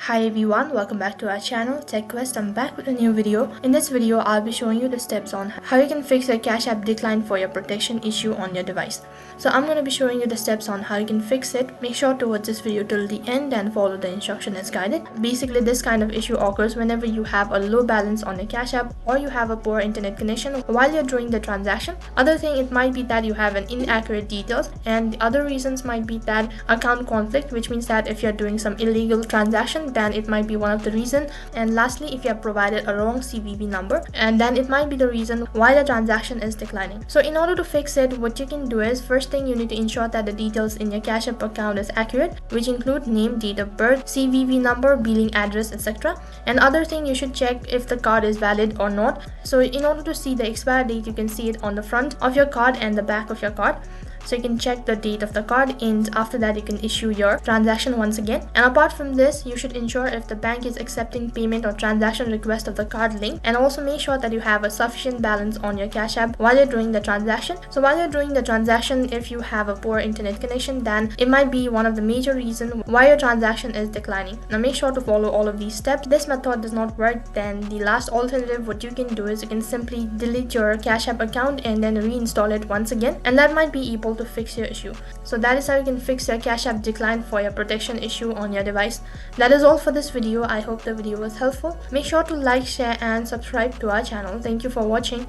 Hi everyone, welcome back to our channel TechQuest. I'm back with a new video. In this video, I'll be showing you the steps on how you can fix your Cash App decline for your protection issue on your device. So I'm going to be showing you the steps on how you can fix it. Make sure to watch this video till the end and follow the instruction as guided. Basically, this kind of issue occurs whenever you have a low balance on your Cash App or you have a poor internet connection while you're doing the transaction. Other thing, it might be that you have an inaccurate details, and the other reasons might be that account conflict, which means that if you're doing some illegal transaction, then it might be one of the reason. And lastly, if you have provided a wrong CVV number, and then it might be the reason why the transaction is declining. So in order to fix it, what you can do is, first thing, you need to ensure that the details in your Cash App account is accurate, which include name, date of birth, CVV number, billing address, etc. And other thing, you should check if the card is valid or not. So in order to see the expire date, you can see it on the front of your card and the back of your card. So you can check the date of the card, and after that you can issue your transaction once again. And apart from this, you should ensure if the bank is accepting payment or transaction request of the card link, and also make sure that you have a sufficient balance on your Cash App while you're doing the transaction. So while you're doing the transaction, if you have a poor internet connection, then it might be one of the major reasons why your transaction is declining. Now make sure to follow all of these steps. This method does not work, then the last alternative what you can do is you can simply delete your Cash App account and then reinstall it once again, and that might be able to fix your issue. So that is how you can fix your Cash App decline for your protection issue on your device. That is all for this video. I hope the video was helpful. Make sure to like, share and subscribe to our channel. Thank you for watching.